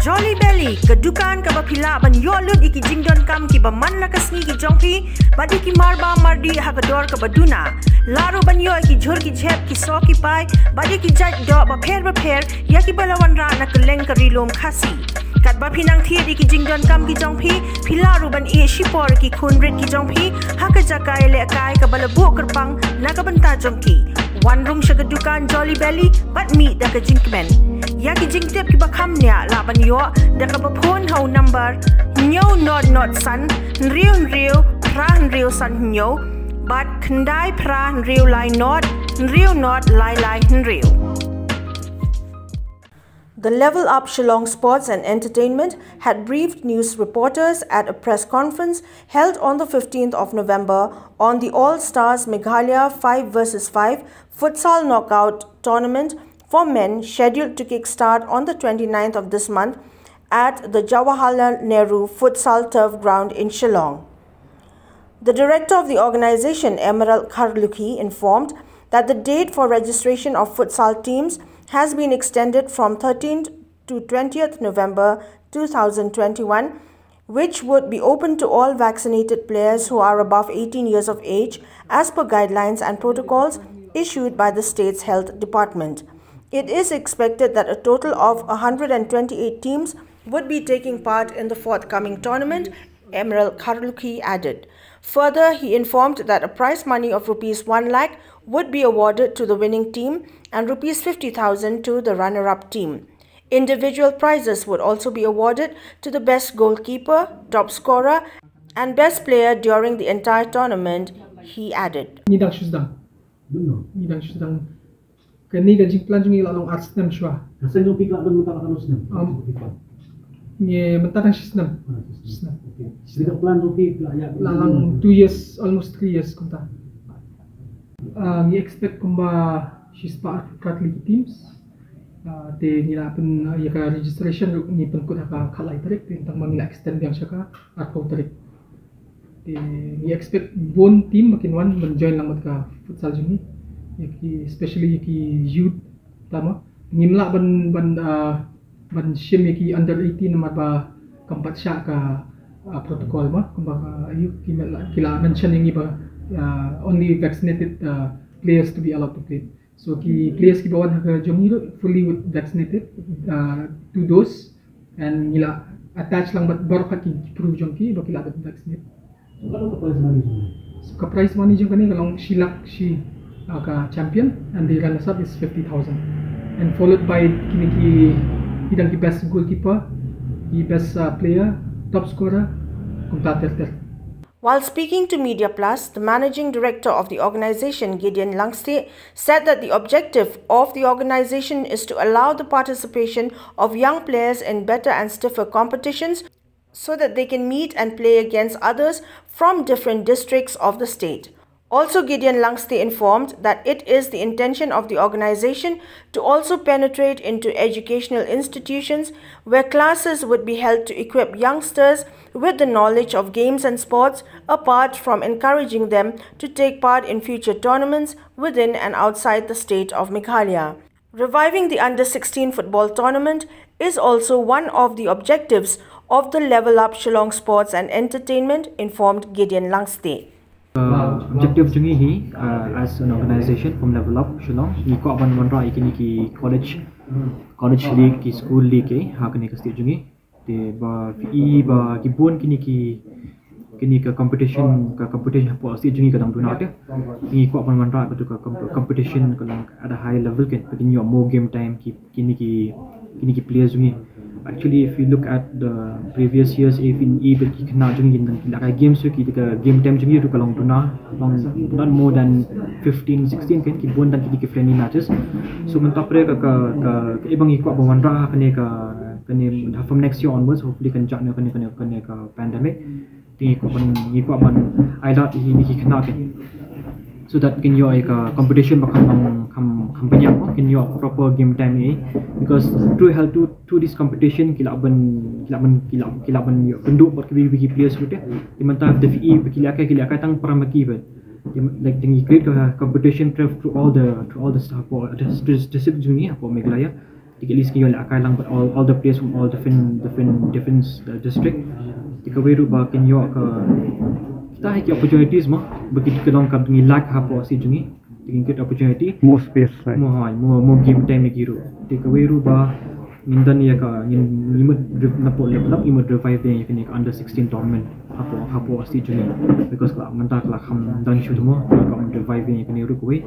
Jolly Belly, kedukaan ka bapila ban yolud iki jingdon kam ki baman la kasni ki jongpi, badi ki marba mardi hagador ka baduna. Laru ban yo iki jhur ki jhep ki so ki pai, badi ki jaj do ba pher ya ki balawan ra na keleng ka rilom khasi. Kat ba pinang thi di ki jingdon kam ki jongpi, pilaru ban e shipor ki khunrit ki jongpi, haka jakai le kai ka balabu kerpang na ka banta jongki. One room shaga dukan Jolly Belly, but me da ka jinkmen. Ya ki jingtep ki bakham nya la ban yo da ka phone ho number nyo not san nriu pra nriu san nyo but khandai pra nriu lai not lai nriu. The Level Up Shillong Sports and Entertainment had briefed news reporters at a press conference held on the 15th of November on the All Stars Meghalaya 5 vs 5 Futsal Knockout Tournament for men scheduled to kick-start on the 29th of this month at the Jawaharlal Nehru Futsal Turf Ground in Shillong. The director of the organization, Emerald Kharluki, informed that the date for registration of futsal teams has been extended from 13th to 20th November 2021, which would be open to all vaccinated players who are above 18 years of age as per guidelines and protocols issued by the state's health department. It is expected that a total of 128 teams would be taking part in the forthcoming tournament, Emerald Kharluki added. Further, he informed that a prize money of Rs 1 lakh would be awarded to the winning team and Rs 50,000 to the runner-up team. Individual prizes would also be awarded to the best goalkeeper, top scorer, and best player during the entire tournament, he added. Kani gajing plan jungi lalong arts nem shwa. Hasan yung pikla dan mutak akan usnem. Nye mentang sistem. Sedang plan yung pikla ya. Lalang 2 years, almost 3 years kunta. Nye expect kumba shispa Kharluki teams. Te nila pun ya ka registration ni pun kuda ka kalai tarik tentang mamila extend yang syaka atau tarik. Te nye expect bon team makin wan menjoin lambat ka futsal jungi. Yaki especially yaki youth tama ngimla ban shim yaki under 18 namat ba kampat sya ka protocol ma kumba ayu kila mention yang iba only vaccinated players to be allowed to play, so ki players ki bawan ka jomi fully vaccinated 2 dose and ngila attach lang baru ki prove jongki ba kila vaccinated. So ka prize money jong kani kalong silak si ka champion and the runners up is 50,000 and followed by kini hidang ki best goalkeeper, the best player, top scorer, kumtater. While speaking to Media Plus, the managing director of the organization, Gideon Langste, said that the objective of the organization is to allow the participation of young players in better and stiffer competitions so that they can meet and play against others from different districts of the state. Also, Gideon Langste informed that it is the intention of the organization to also penetrate into educational institutions where classes would be held to equip youngsters with the knowledge of games and sports, apart from encouraging them to take part in future tournaments within and outside the state of Meghalaya. Reviving the Under-16 football tournament is also one of the objectives of the Level Up Shillong Sports and Entertainment, informed Gideon Langste. Objective jungi hi as an organization from Level Up Shillong ni ko aban manra ikini ki college league ki school league ha kini ka state jungi te ba ki bon kini ka competition po state jungi kadang duna te ni ko aban manra ka competition kadang at a high level kan kini more game time kini ki players jungi. Actually, if you look at the previous years, if in even kena jungi like games ki game time jungi tu kalau duna not more than 15-16 kan ki bon dan ki friendly matches. So mentapre ka ibang ikwa bawanra kani from next year onwards hopefully kan jakna kani ka pandemic ti ko ban aila ni ki kena kan, so that can you competition bakam company apa can you proper game time because to help to this competition kila ban penduk buat bagi players tu di mantap the FE kila tang paramaki but like the great competition through all the stuff for the district juni apa Meghalaya Tiga list kaya akai lang but all the players from all different district. Tiga weru ba kinyo ke kita hai opportunities mo bagi kelong kap ni lag hapo si jungi. Tiga opportunity More space, right? more game time giru. Tiga weru ba mindan ya ka imut napo level up imut revive yang kini under 16 tournament hapo si jungi because kalau mentah kalau ham dan shoot mo kalau revive yang kini ru kuwi